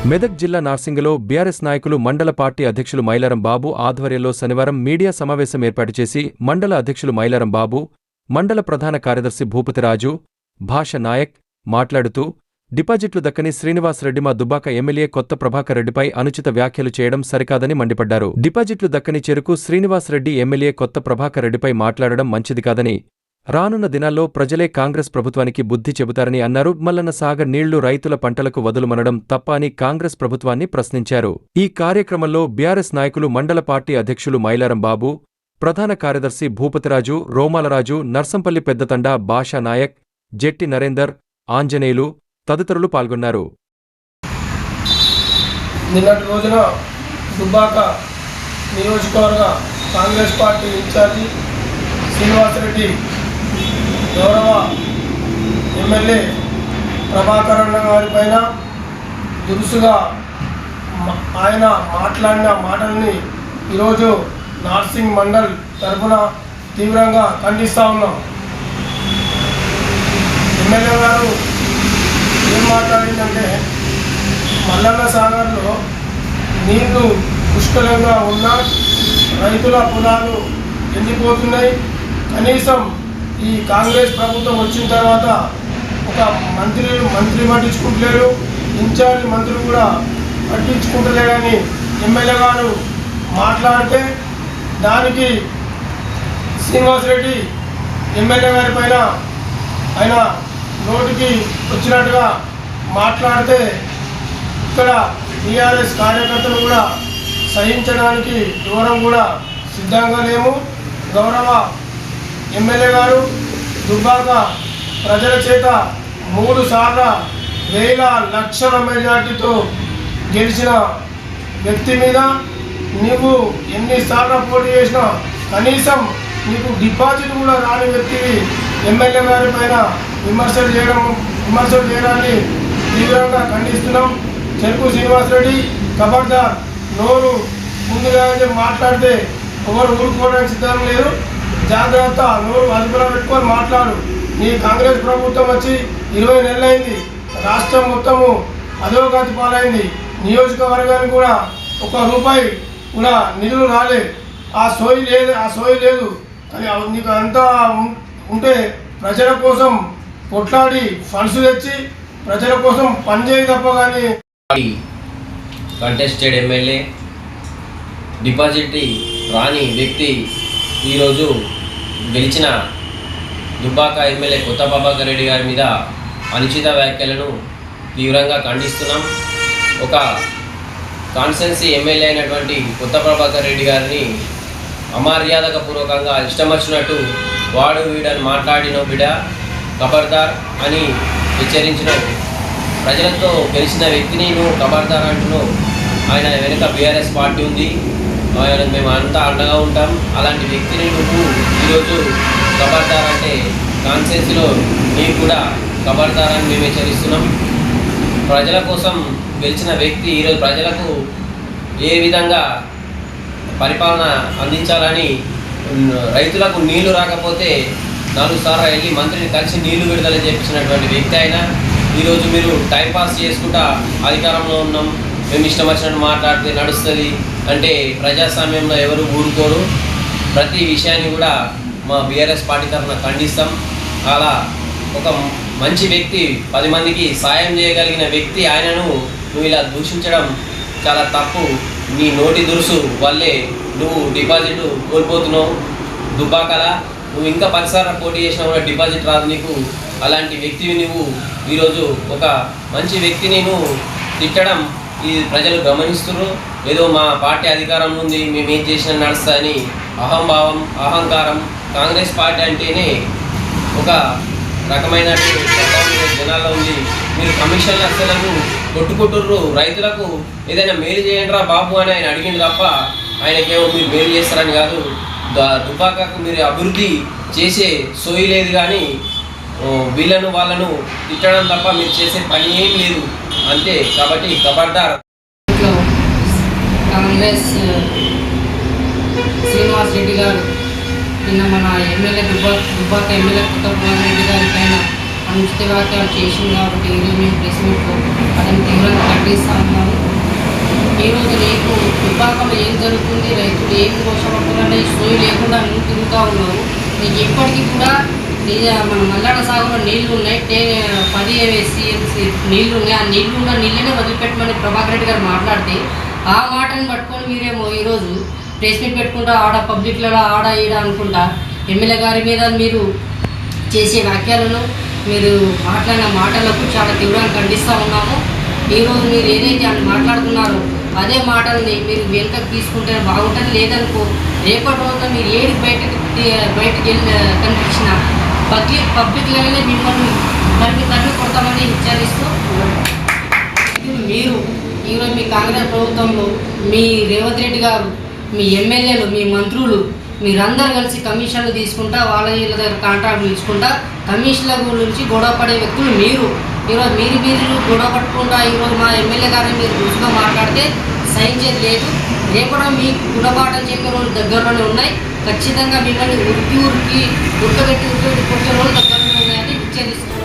మెదక్ జిల్లా నార్సింగలో బీఆర్ఎస్ నాయకులు మండల పార్టీ అధ్యక్షులు మైలారం బాబు ఆధ్వర్యంలో శనివారం మీడియా సమావేశం ఏర్పాటు చేసి మండల అధ్యక్షులు మైలారం బాబు, మండల ప్రధాన కార్యదర్శి భూపతిరాజు, భాష నాయక్ మాట్లాడుతూ డిపాజిట్లు దక్కని శ్రీనివాసరెడ్డి మా దుబ్బాక ఎమ్మెల్యే కొత్త ప్రభాకర్ రెడ్డిపై అనుచిత వ్యాఖ్యలు చేయడం సరికాదని మండిపడ్డారు. డిపాజిట్లు దక్కని చెరుకు శ్రీనివాసరెడ్డి ఎమ్మెల్యే కొత్త ప్రభాకర్ రెడ్డిపై మాట్లాడడం మంచిది కాదని, రానున్న దినాల్లో ప్రజలే కాంగ్రెస్ ప్రభుత్వానికి బుద్ధి చెబుతారని అన్నారు. మల్లన్న సాగర్ నీళ్లు రైతుల పంటలకు వదులుమనడం తప్ప అని కాంగ్రెస్ ప్రభుత్వాన్ని ప్రశ్నించారు. ఈ కార్యక్రమంలో బీఆర్ఎస్ నాయకులు మండల పార్టీ అధ్యక్షులు మైలారం బాబు, ప్రధాన కార్యదర్శి భూపతిరాజు, రోమాలరాజు, నర్సంపల్లి పెద్దతండా, భాషా నాయక్, జెట్టి నరేందర్, ఆంజనేయులు తదితరులు పాల్గొన్నారు. నిన్నటి రోజున దుబ్బాక నియోజకవర్గ కాంగ్రెస్ పార్టీ ఇన్ఛార్జి శ్రీనివాసరెడ్డి గౌరవ ఎమ్మెల్యే ప్రభాకర్ అన్న గారి పైన దురుసుగా ఆయన మాట్లాడిన మాటల్ని ఈరోజు నార్సింగ్ మండల్ తరఫున తీవ్రంగా ఖండిస్తూ ఉన్నాం. ఎమ్మెల్యే గారు ఏం మాట్లాడిందంటే మల్లన్న సాగర్లో నీళ్లు పుష్కలంగా ఉన్న రైతుల పొలాలు ఎండిపోతున్నాయి. కనీసం ఈ కాంగ్రెస్ ప్రభుత్వం వచ్చిన తర్వాత ఒక మంత్రి పట్టించుకుంటలేరు, ఇన్ఛార్జ్ మంత్రులు కూడా పట్టించుకుంటలేరని ఎమ్మెల్యే గారు మాట్లాడితే దానికి శ్రీనివాసరెడ్డి ఎమ్మెల్యే గారి పైన ఆయన నోటికి వచ్చినట్టుగా మాట్లాడితే ఇక్కడ టీఆర్ఎస్ కార్యకర్తలు కూడా సహించడానికి దూరం కూడా సిద్ధంగా లేము. గౌరవ ఎమ్మెల్యే గారు దుబ్బాక ప్రజల చేత 3 సార్లు వేల లక్షల మెజార్టీతో గెలిచిన వ్యక్తి మీద నీవు ఎన్నిసార్లు పోటీ చేసినా కనీసం నీకు డిపాజిట్ కూడా రాని వ్యక్తివి ఎమ్మెల్యే గారి పైన విమర్శలు చేయడాన్ని తీవ్రంగా ఖండిస్తున్నాం. చెరుకు శ్రీనివాసరెడ్డి ఖబర్దార్, నోరు ముందుగా మాట్లాడితే ఎవరు ఊరుకోవడానికి సిద్ధం లేదు. జాగ్రత్త, నోరు అదుపులో పెట్టుకొని మాట్లాడు. నీ కాంగ్రెస్ ప్రభుత్వం వచ్చి 20 నెలలైంది. రాష్ట్రం మొత్తము అధోగతి పాలైంది. నియోజకవర్గానికి కూడా ₹1 కూడా నిధులు రాలే. ఆ సోయి లేదు. కానీ నీకు అంతా ఉంటే ప్రజల కోసం కొట్లాడి ఫండ్స్ తెచ్చి ప్రజల కోసం పనిచేయ తప్ప. కానీ కంటెస్టెడ్ ఎమ్మెల్యే డిపాజిట్ రాని వ్యక్తి ఈరోజు గెలిచిన దుబ్బాక ఎమ్మెల్యే కొత్త ప్రభాకర్ రెడ్డి గారి మీద అనుచిత వ్యాఖ్యలను తీవ్రంగా ఖండిస్తున్నాం. ఒక కాన్స్టిట్యున్సీ ఎమ్మెల్యే అయినటువంటి కొత్త ప్రభాకర్ రెడ్డి గారిని అమర్యాదపూర్వకంగా ఇష్టం వచ్చినట్టు వాడు వీడని మాట్లాడిన బిడ ఖబర్దార్ అని హెచ్చరించిన ప్రజలతో గెలిచిన వ్యక్తిని నువ్వు ఖబర్దార్ అంటున్నావు. ఆయన వెనుక బీఆర్ఎస్ పార్టీ ఉంది, ఆయనకు మేము అంతా అండగా ఉంటాం. అలాంటి వ్యక్తిని నువ్వు ఈరోజు ఖబర్దార్ అంటే కాన్స్టిట్యున్సీలో నీకు కూడా ఖబర్దార్ అని మేము హెచ్చరిస్తున్నాం. ప్రజల కోసం గెలిచిన వ్యక్తి ఈరోజు ప్రజలకు ఏ విధంగా పరిపాలన అందించాలని, రైతులకు నీళ్లు రాకపోతే 4 సార్లు వెళ్ళి మంత్రిని కలిసి నీళ్లు విడుదల చేయించినటువంటి వ్యక్తి అయినా ఈరోజు మీరు టైంపాస్ చేసుకుంటా అధికారంలో ఉన్నాం, మేము ఇష్టం వచ్చినట్టు మాట్లాడితే నడుస్తుంది అంటే ప్రజాస్వామ్యంలో ఎవరు ఊరుకోరు. ప్రతి విషయాన్ని కూడా మా బీఆర్ఎస్ పార్టీ తరఫున ఖండిస్తాం. అలా ఒక మంచి వ్యక్తి, 10 మందికి సాయం చేయగలిగిన వ్యక్తి ఆయనను నువ్వు ఇలా దూషించడం చాలా తప్పు. నీ నోటి దురుసు వల్లే నువ్వు డిపాజిట్ కోల్పోతున్నావు. దుబ్బాకల నువ్వు ఇంకా 10 సార్లు పోటీ చేసినా కూడా డిపాజిట్ రాదు నీకు. అలాంటి వ్యక్తివి నువ్వు ఈరోజు ఒక మంచి వ్యక్తిని నువ్వు తిట్టడం ఈ ప్రజలు గమనిస్తున్నారు. ఏదో మా పార్టీ అధికారంలో ఉంది, మేమేం చేసినా నడుస్తా అని అహంభావం, అహంకారం. కాంగ్రెస్ పార్టీ అంటేనే ఒక రకమైన జనాల్లో ఉంది. మీరు కమిషన్ లక్షలను కొట్టుకుంటుర్రు. రైతులకు ఏదైనా మేలు చేయండి రా బాబు అని ఆయన అడిగింది తప్ప ఆయనకేమో మీరు మేలు చేస్తారని కాదు. దుబ్బాకకు మీరు అభివృద్ధి చేసే సోయి లేదు, కానీ వాళ్ళను తిట్టడం తప్ప మీరు చేసే పని ఏం లేదు అంతే. కాబట్టి ఖబర్దార్. కాంగ్రెస్ శ్రీనివాసరెడ్డి గారు నిన్న మన ఎమ్మెల్యే దుబ్బాక ఎమ్మెల్యే కొత్త ప్రభాకర్ రెడ్డి గారి పైన అనుచిత వ్యాఖ్యలు చేసింది కాబట్టి ఈరోజు మేము ప్రెస్ మీట్లో అతను తీవ్రంగా ఖండిస్తూ ఉన్నాము. ఈరోజు రేపు విభాగంలో ఏం జరుగుతుంది, రైతులు ఏం మోసపడుతున్నారనే సోయి లేకుండా నువ్వు తిరుగుతూ ఉన్నావు. నీకు ఇప్పటికీ కూడా మన మల్లాడ సాగులో నీళ్లు ఉన్నాయి, 10 SCMC నీళ్లు ఉన్నాయి. ఆ నీళ్ళనే వదిలిపెట్టమని ప్రభాకర్ రెడ్డి గారు మాట్లాడితే ఆ మాటను పట్టుకొని మీరేమో ఈరోజు ప్రెస్ మీట్ పెట్టుకుంటా ఆడ పబ్లిక్లలో ఆడ ఈడ అనుకుంటా ఎమ్మెల్యే గారి మీద మీరు చేసే వ్యాఖ్యలను మీరు మాట్లాడిన మాటలకు చాలా తీవ్రంగా ఖండిస్తూ ఉన్నాము. ఈరోజు మీరు ఏదైతే మాట్లాడుతున్నారో అదే మాటల్ని మీరు వెనుకకు తీసుకుంటే బాగుంటుంది. లేదనుకో రేపటి రోజున మీరు ఏడు బయటకు కనిపించిన పబ్లిక్లనే మిమ్మల్ని తల్లి కొడతామని హెచ్చరిస్తూ మీరు ఈరోజు మీ కాంగ్రెస్ ప్రభుత్వంలో మీ రేవంత్ రెడ్డి గారు, మీ ఎమ్మెల్యేలు, మీ మంత్రులు మీరందరూ కలిసి కమిషన్లు తీసుకుంటా వాళ్ళ వీళ్ళ దగ్గర కాంట్రాక్ట్లు తీసుకుంటా కమిషన్ల గురించి గొడవ పడే వ్యక్తులు మీరు. ఈరోజు మీరు గొడవ పట్టుకుంటా ఈరోజు మా ఎమ్మెల్యే గారిని మీరు రుచిగా మాట్లాడితే సహించేది లేదు. రేపటి మీకు గుణపాఠం చెప్పే రోజులు దగ్గరలోనే ఉన్నాయి. ఖచ్చితంగా మిమ్మల్ని ఉరికి ఉడకబెట్టి కొట్టే రోజులు దగ్గరలోనే ఉన్నాయని హెచ్చరిస్తున్నారు.